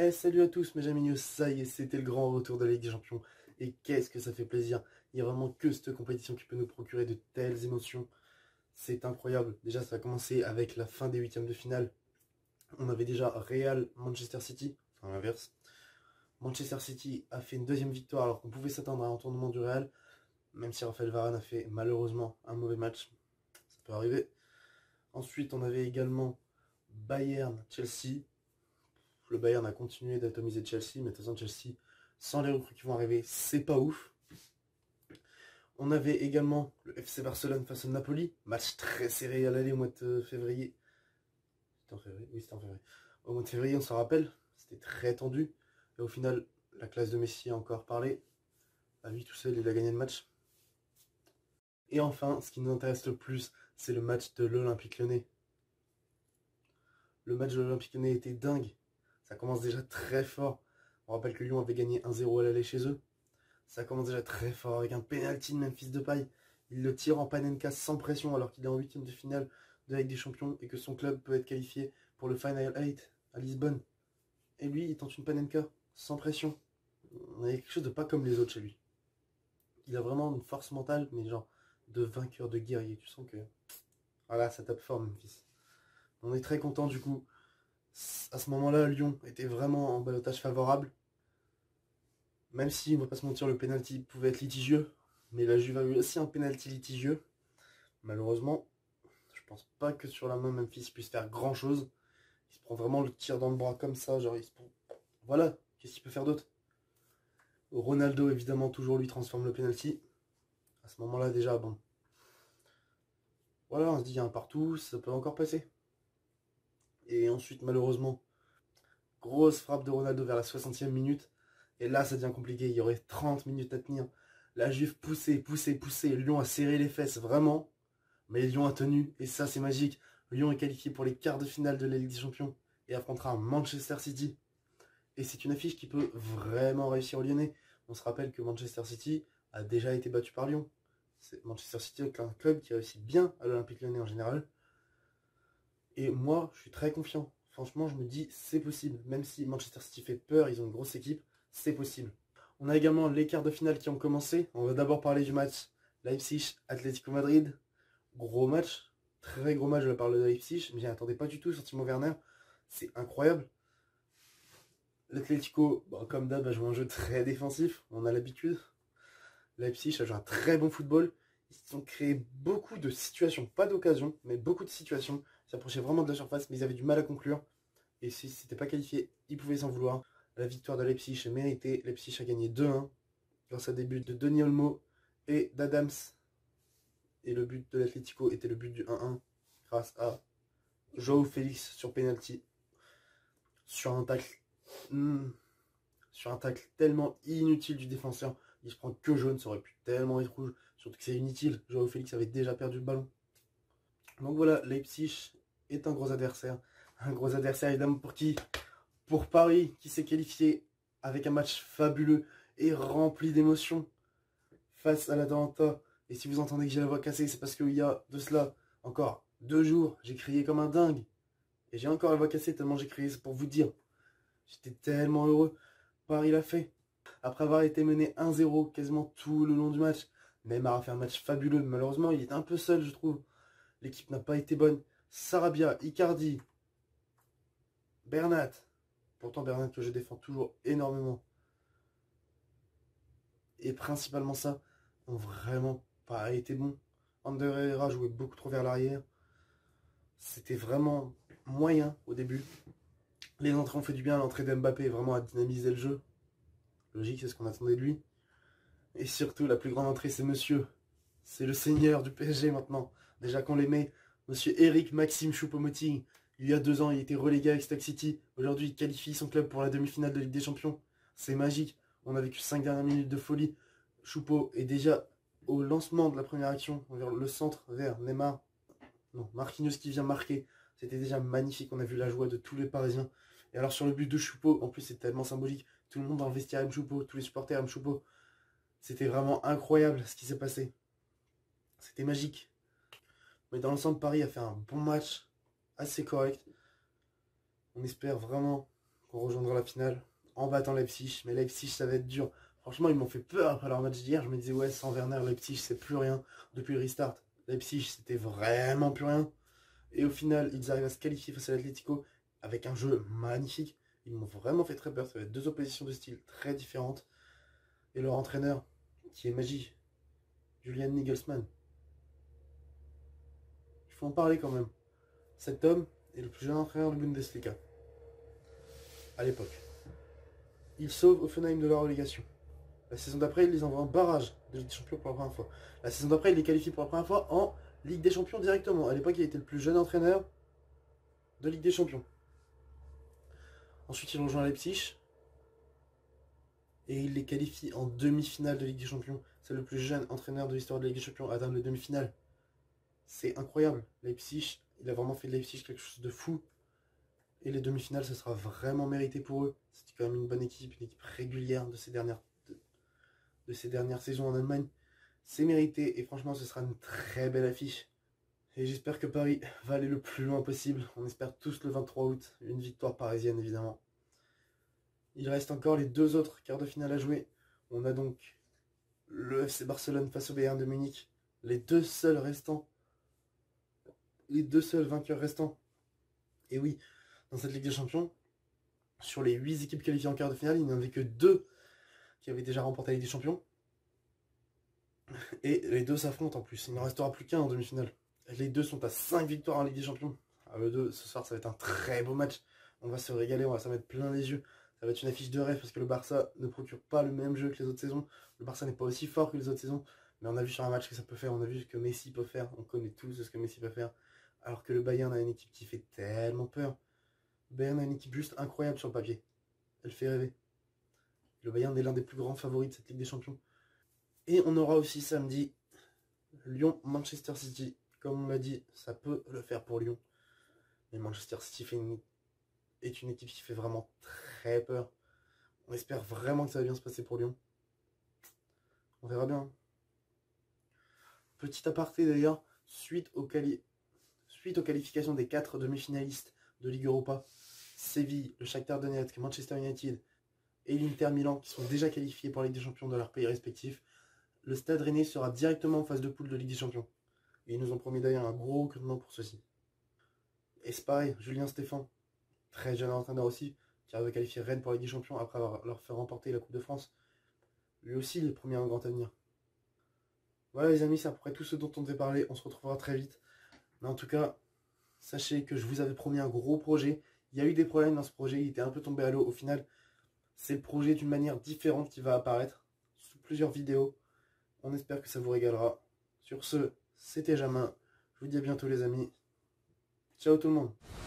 Salut à tous mes amis, ça y est, c'était le grand retour de la Ligue des Champions. Et qu'est-ce que ça fait plaisir. Il n'y a vraiment que cette compétition qui peut nous procurer de telles émotions. C'est incroyable. Déjà, ça a commencé avec la fin des huitièmes de finale. On avait déjà Real Manchester City, enfin l'inverse. Manchester City a fait une deuxième victoire alors qu'on pouvait s'attendre à un tournement du Real. Même si Raphaël Varane a fait malheureusement un mauvais match. Ça peut arriver. Ensuite, on avait également Bayern-Chelsea. Le Bayern a continué d'atomiser Chelsea, mais de toute façon Chelsea, sans les recrues qui vont arriver, c'est pas ouf. On avait également le FC Barcelone face au Napoli, match très serré à l'aller au mois de février. C'était en février? Oui, c'était en février. Au mois de février, on s'en rappelle, c'était très tendu. Et au final, la classe de Messi a encore parlé. À lui tout seul, il a gagné le match. Et enfin, ce qui nous intéresse le plus, c'est le match de l'Olympique Lyonnais. Le match de l'Olympique Lyonnais était dingue. Ça commence déjà très fort. On rappelle que Lyon avait gagné 1-0 à l'aller chez eux. Ça commence déjà très fort avec un penalty de Memphis Depay. Il le tire en panenka sans pression alors qu'il est en huitième de finale de la Ligue des Champions et que son club peut être qualifié pour le Final 8 à Lisbonne. Et lui, il tente une panenka sans pression. On a quelque chose de pas comme les autres chez lui. Il a vraiment une force mentale, mais genre de vainqueur, de guerrier. Tu sens que... Voilà, ça tape fort Memphis. On est très content du coup. À ce moment-là, Lyon était vraiment en ballottage favorable. Même si, on va pas se mentir, le penalty pouvait être litigieux. Mais la Juve a eu aussi un penalty litigieux. Malheureusement, je pense pas que sur la main Memphis puisse faire grand chose. Il se prend vraiment le tir dans le bras comme ça. Genre, il se prend... Voilà, qu'est-ce qu'il peut faire d'autre? Ronaldo, évidemment, toujours lui transforme le penalty. À ce moment-là, déjà, bon. Voilà, on se dit, il y a un partout, ça peut encore passer. Et ensuite, malheureusement, grosse frappe de Ronaldo vers la 60e minute. Et là, ça devient compliqué. Il y aurait 30 minutes à tenir. La Juve poussait. Lyon a serré les fesses, vraiment. Mais Lyon a tenu. Et ça, c'est magique. Lyon est qualifié pour les quarts de finale de la Ligue des Champions. Et affrontera Manchester City. Et c'est une affiche qui peut vraiment réussir aux Lyonnais. On se rappelle que Manchester City a déjà été battu par Lyon. Manchester City est un club qui réussit bien à l'Olympique Lyonnais en général. Et moi, je suis très confiant. Franchement, je me dis, c'est possible. Même si Manchester City fait peur, ils ont une grosse équipe, c'est possible. On a également les quarts de finale qui ont commencé. On va d'abord parler du match Leipzig-Atlético Madrid. Gros match, très gros match de la part de Leipzig. Mais j'y attendais pas du tout sur Timo Werner. C'est incroyable. L'Atlético, bon, comme d'hab, a joué un jeu très défensif. On a l'habitude. Leipzig a joué un très bon football. Ils ont créé beaucoup de situations, pas d'occasion, mais beaucoup de situations. Ils s'approchaient vraiment de la surface, mais ils avaient du mal à conclure. Et si c'était pas qualifié, ils pouvaient s'en vouloir. La victoire de Leipzig est méritée. Leipzig a gagné 2-1 grâce à des buts de Denis Olmo et d'Adams. Et le but de l'Atlético était le but du 1-1 grâce à João Félix sur penalty. Sur un tacle. Sur un tacle tellement inutile du défenseur. Il se prend que jaune, ça aurait pu tellement être rouge. Surtout que c'est inutile. João Félix avait déjà perdu le ballon. Donc voilà, Leipzig est un gros adversaire. Un gros adversaire évidemment pour qui? Pour Paris, qui s'est qualifié avec un match fabuleux et rempli d'émotions face à l'Atalanta. Et si vous entendez que j'ai la voix cassée, c'est parce qu'il y a de cela encore 2 jours, j'ai crié comme un dingue. Et j'ai encore la voix cassée tellement j'ai crié, c'est pour vous dire. J'étais tellement heureux. Paris l'a fait. Après avoir été mené 1-0 quasiment tout le long du match, Neymar a fait un match fabuleux. Malheureusement, il était un peu seul, je trouve. L'équipe n'a pas été bonne. Sarabia, Icardi, Bernat. Pourtant, Bernat que je défends toujours énormément. Et principalement ça, ont vraiment pas été bons. Ander Herrera jouait beaucoup trop vers l'arrière. C'était vraiment moyen au début. Les entrées ont fait du bien. L'entrée d'Mbappé vraiment a dynamisé le jeu. Logique, c'est ce qu'on attendait de lui. Et surtout, la plus grande entrée, c'est monsieur. C'est le seigneur du PSG maintenant. Déjà qu'on l'aimait, monsieur Eric Maxime Choupo-Moting. Il y a 2 ans, il était relégué avec Stoke City. Aujourd'hui, il qualifie son club pour la demi-finale de Ligue des Champions. C'est magique. On a vécu 5 dernières minutes de folie. Choupo est déjà au lancement de la première action, vers le centre, vers Neymar. Non, Marquinhos qui vient marquer. C'était déjà magnifique. On a vu la joie de tous les Parisiens. Et alors sur le but de Choupo, en plus c'est tellement symbolique. Tout le monde dans le vestiaire aime Choupo, tous les supporters aiment Choupo. C'était vraiment incroyable ce qui s'est passé. C'était magique. Mais dans l'ensemble, Paris a fait un bon match, assez correct. On espère vraiment qu'on rejoindra la finale en battant Leipzig. Mais Leipzig, ça va être dur. Franchement, ils m'ont fait peur après leur match d'hier. Je me disais, ouais, sans Werner, Leipzig, c'est plus rien. Depuis le restart, Leipzig, c'était vraiment plus rien. Et au final, ils arrivent à se qualifier face à l'Atlético avec un jeu magnifique. Ils m'ont vraiment fait très peur. Ça va être deux oppositions de style très différentes. Et leur entraîneur, qui est magie, Julian Nagelsmann. Il faut en parler quand même. Cet homme est le plus jeune entraîneur de Bundesliga. À l'époque. Il sauve Hoffenheim de la relégation. La saison d'après, il les envoie en barrage de Ligue des Champions pour la première fois. La saison d'après, il les qualifie pour la première fois en Ligue des Champions directement. À l'époque, il était le plus jeune entraîneur de Ligue des Champions. Ensuite, il rejoint Leipzig. Et il les qualifie en demi-finale de Ligue des Champions. C'est le plus jeune entraîneur de l'histoire de la Ligue des Champions à atteindre les demi-finales. C'est incroyable. Leipzig, il a vraiment fait de Leipzig quelque chose de fou. Et les demi-finales, ce sera vraiment mérité pour eux. C'était quand même une bonne équipe, une équipe régulière de ces dernières saisons en Allemagne. C'est mérité et franchement, ce sera une très belle affiche. Et j'espère que Paris va aller le plus loin possible. On espère tous le 23 août, une victoire parisienne évidemment. Il reste encore les deux autres quarts de finale à jouer. On a donc le FC Barcelone face au Bayern de Munich. Les deux seuls vainqueurs restants. Et oui, dans cette Ligue des Champions, sur les 8 équipes qualifiées en quart de finale, il n'y en avait que 2 qui avaient déjà remporté la Ligue des Champions. Et les deux s'affrontent en plus. Il n'en restera plus qu'un en demi-finale. Les deux sont à 5 victoires en Ligue des Champions. Alors eux deux, ce soir, ça va être un très beau match. On va se régaler, on va s'en mettre plein les yeux. Ça va être une affiche de rêve parce que le Barça ne procure pas le même jeu que les autres saisons. Le Barça n'est pas aussi fort que les autres saisons. Mais on a vu sur un match que ça peut faire. On a vu ce que Messi peut faire. On connaît tous ce que Messi peut faire. Alors que le Bayern a une équipe qui fait tellement peur. Le Bayern a une équipe juste incroyable sur le papier. Elle fait rêver. Le Bayern est l'un des plus grands favoris de cette Ligue des Champions. Et on aura aussi samedi Lyon-Manchester City. Comme on l'a dit, ça peut le faire pour Lyon. Mais Manchester City est une équipe qui fait vraiment très peur. On espère vraiment que ça va bien se passer pour Lyon. On verra bien. Petit aparté d'ailleurs, suite aux qualifications des 4 demi-finalistes de Ligue Europa, Séville, le Shakhtar Donetsk, Manchester United et l'Inter Milan qui sont déjà qualifiés pour la Ligue des Champions dans leurs pays respectifs, le Stade Rennais sera directement en phase de poule de Ligue des Champions. Et ils nous ont promis d'ailleurs un gros recrutement pour ceci. Et c'est pareil, Julien Stéphan, très jeune entraîneur aussi, qui arrive à qualifier Rennes pour la Ligue des Champions après leur fait remporter la Coupe de France. Lui aussi, il est promis à un grand avenir. Voilà les amis, c'est à peu près tout ce dont on devait parler. On se retrouvera très vite. Mais en tout cas, sachez que je vous avais promis un gros projet. Il y a eu des problèmes dans ce projet, il était un peu tombé à l'eau. Au final, c'est le projet d'une manière différente qui va apparaître sous plusieurs vidéos. On espère que ça vous régalera. Sur ce, c'était Jamin. Je vous dis à bientôt les amis. Ciao tout le monde.